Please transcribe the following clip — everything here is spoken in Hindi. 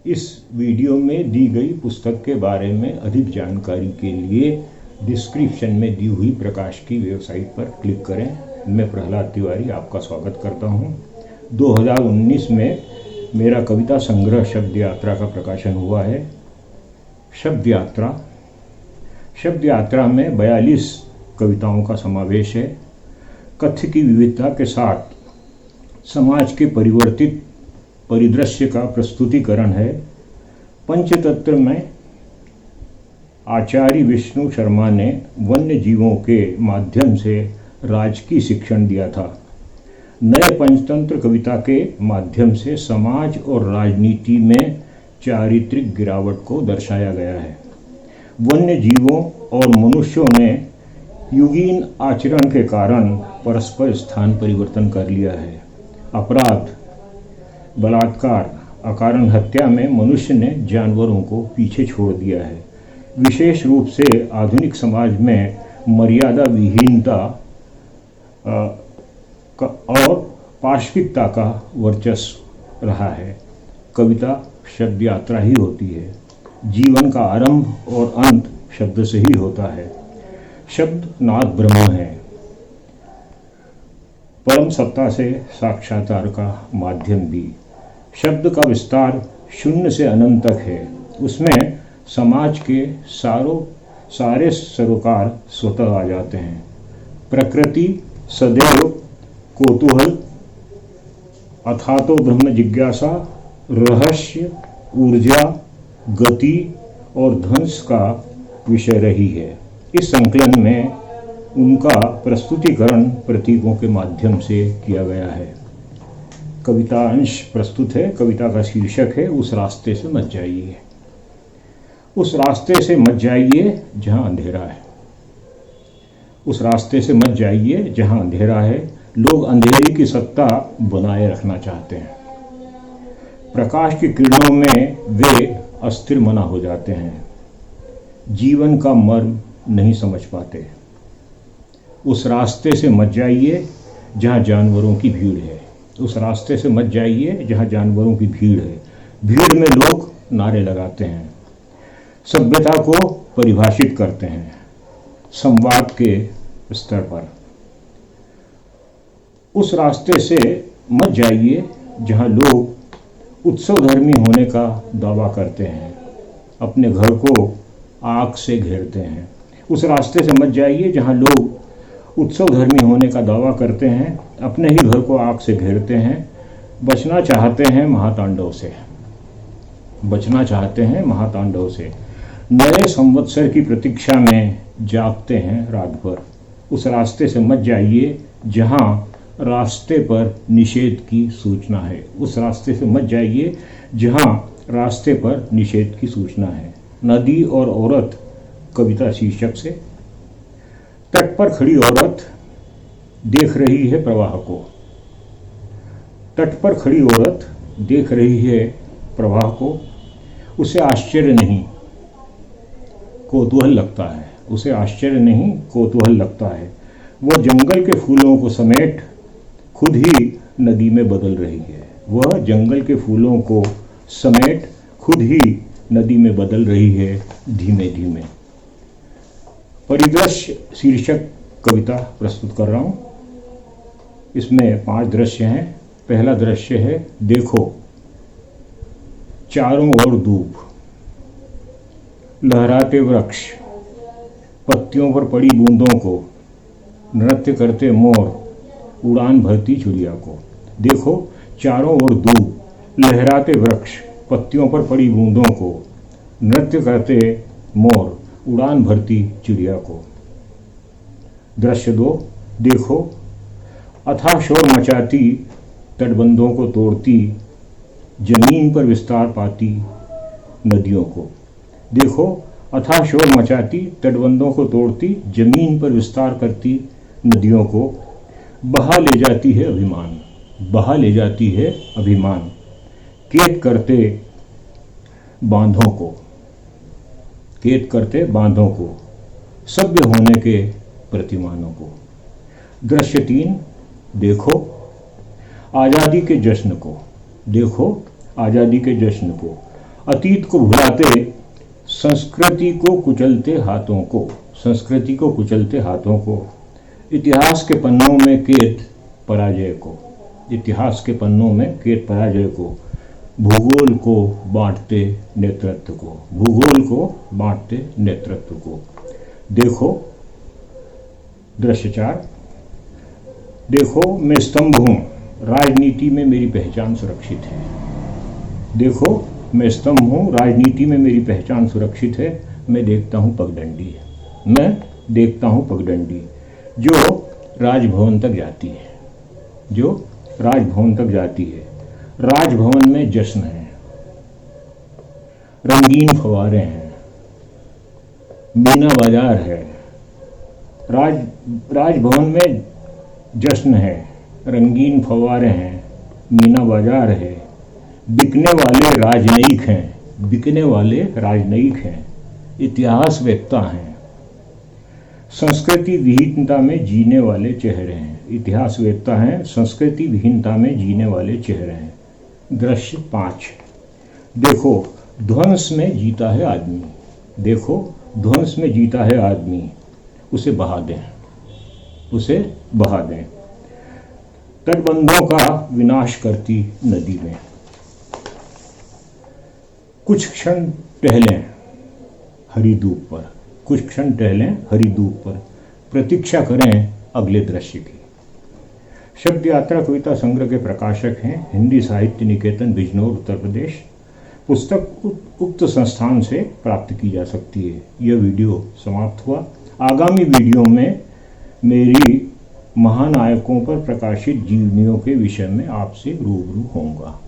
इस वीडियो में दी गई पुस्तक के बारे में अधिक जानकारी के लिए डिस्क्रिप्शन में दी हुई प्रकाश की वेबसाइट पर क्लिक करें। मैं प्रहलाद तिवारी आपका स्वागत करता हूं। 2019 में मेरा कविता संग्रह शब्द यात्रा का प्रकाशन हुआ है। शब्द यात्रा में 42 कविताओं का समावेश है। कथ्य की विविधता के साथ समाज के परिवर्तित परिदृश्य का प्रस्तुतिकरण है। पंचतंत्र में आचार्य विष्णु शर्मा ने वन्य जीवों के माध्यम से राजकीय शिक्षण दिया था। नए पंचतंत्र कविता के माध्यम से समाज और राजनीति में चारित्रिक गिरावट को दर्शाया गया है। वन्य जीवों और मनुष्यों ने युगीन आचरण के कारण परस्पर स्थान परिवर्तन कर लिया है। अपराध, बलात्कार, अकारण हत्या में मनुष्य ने जानवरों को पीछे छोड़ दिया है। विशेष रूप से आधुनिक समाज में मर्यादा विहीनता और पाशविकता का वर्चस्व रहा है। कविता शब्द यात्रा ही होती है। जीवन का आरंभ और अंत शब्द से ही होता है। शब्द नाद ब्रह्म है, परम सत्ता से साक्षात्कार का माध्यम भी। शब्द का विस्तार शून्य से अनंत तक है। उसमें समाज के सारे सरोकार स्वतः आ जाते हैं। प्रकृति, सदैव कौतूहल, अथातो ब्रह्म जिज्ञासा, रहस्य, ऊर्जा, गति और ध्वंस का विषय रही है। इस संकलन में उनका प्रस्तुतिकरण प्रतीकों के माध्यम से किया गया है। कविता अंश प्रस्तुत है। कविता का शीर्षक है उस रास्ते से मत जाइए। उस रास्ते से मत जाइए जहां अंधेरा है। उस रास्ते से मत जाइए जहां अंधेरा है। लोग अंधेरे की सत्ता बनाए रखना चाहते हैं। प्रकाश की किरणों में वे अस्थिर मना हो जाते हैं। जीवन का मर्म नहीं समझ पाते। उस रास्ते से मत जाइए जहां जानवरों की भीड़ है। उस रास्ते से मत जाइए जहां जानवरों की भीड़ है। भीड़ में लोग नारे लगाते हैं, सभ्यता को परिभाषित करते हैं संवाद के स्तर पर। उस रास्ते से मत जाइए जहां लोग उत्सवधर्मी होने का दावा करते हैं, अपने घर को आग से घेरते हैं। उस रास्ते से मत जाइए जहां लोग उत्सवधर्मी होने का दावा करते हैं, अपने ही घर को आग से घेरते हैं। बचना चाहते हैं महातांडव से। बचना चाहते हैं महातांडव से। नए संवत्सर की प्रतीक्षा में जागते हैं रात भर। उस रास्ते से मत जाइए जहां रास्ते पर निषेध की सूचना है। उस रास्ते से मत जाइए जहां रास्ते पर निषेध की सूचना है। नदी और औरत कविता शीर्षक से। तट पर खड़ी औरत देख रही है प्रवाह को। तट पर खड़ी औरत देख रही है प्रवाह को। उसे आश्चर्य नहीं, कौतूहल लगता है। उसे आश्चर्य नहीं, कौतूहल लगता है। वह जंगल के फूलों को समेट खुद ही नदी में बदल रही है। वह जंगल के फूलों को समेट खुद ही नदी में बदल रही है धीमे धीमे। परिदृश्य शीर्षक कविता प्रस्तुत कर रहा हूं। इसमें 5 दृश्य हैं। पहला दृश्य है देखो। चारों ओर धूप, लहराते वृक्ष, पत्तियों पर पड़ी बूंदों को, नृत्य करते मोर, उड़ान भरती चिड़िया को। देखो, चारों ओर धूप, लहराते वृक्ष, पत्तियों पर पड़ी बूंदों को, नृत्य करते मोर, उड़ान भरती चिड़िया को। दृश्य 2 देखो। अथाह शोर मचाती, तटबंधों को तोड़ती, जमीन पर विस्तार पाती नदियों को। देखो, अथाह शोर मचाती, तटबंधों को तोड़ती, जमीन पर विस्तार करती नदियों को। बहा ले जाती है अभिमान, बहा ले जाती है अभिमान, कैद करते बांधों को, कैद करते बांधों को, सभ्य होने के प्रतिमानों को। दृश्य 3 देखो। आज़ादी के जश्न को। देखो, आज़ादी के जश्न को। अतीत को भुलाते संस्कृति को कुचलते हाथों को, संस्कृति को कुचलते हाथों को, इतिहास के पन्नों में कैद पराजय को, इतिहास के पन्नों में कैद पराजय को, भूगोल को बांटते नेतृत्व को, भूगोल को बांटते नेतृत्व को। देखो दृश्य 4। देखो मैं स्तंभ हूँ, राजनीति में मेरी पहचान सुरक्षित है। देखो मैं स्तंभ हूँ, राजनीति में मेरी पहचान सुरक्षित है। मैं देखता हूँ पगडंडी, मैं देखता हूँ पगडंडी जो राजभवन तक जाती है, जो राजभवन तक जाती है। राजभवन में जश्न है, रंगीन फव्वारे हैं, मीना बाजार है। राजभवन में जश्न है, रंगीन फव्वारे हैं, मीना बाजार है। बिकने वाले राजनयिक हैं, बिकने वाले राजनयिक हैं, इतिहास वेत्ता हैं। संस्कृति विहीनता में जीने वाले चेहरे हैं, इतिहास वेत्ता हैं, संस्कृति विहीनता में जीने वाले चेहरे हैं। दृश्य 5। देखो ध्वंस में जीता है आदमी, देखो ध्वंस में जीता है आदमी, उसे बहा दें, उसे बहा दें। तटबंधों का विनाश करती नदी में। कुछ क्षण टहलें हरी धूप पर, कुछ क्षण टहलें हरी धूप पर, प्रतीक्षा करें अगले दृश्य की। शब्द यात्रा कविता संग्रह के प्रकाशक हैं हिंदी साहित्य निकेतन, बिजनौर, उत्तर प्रदेश। पुस्तक उक्त संस्थान से प्राप्त की जा सकती है। यह वीडियो समाप्त हुआ। आगामी वीडियो में मेरी महानायकों पर प्रकाशित जीवनियों के विषय में आपसे रूबरू होऊंगा।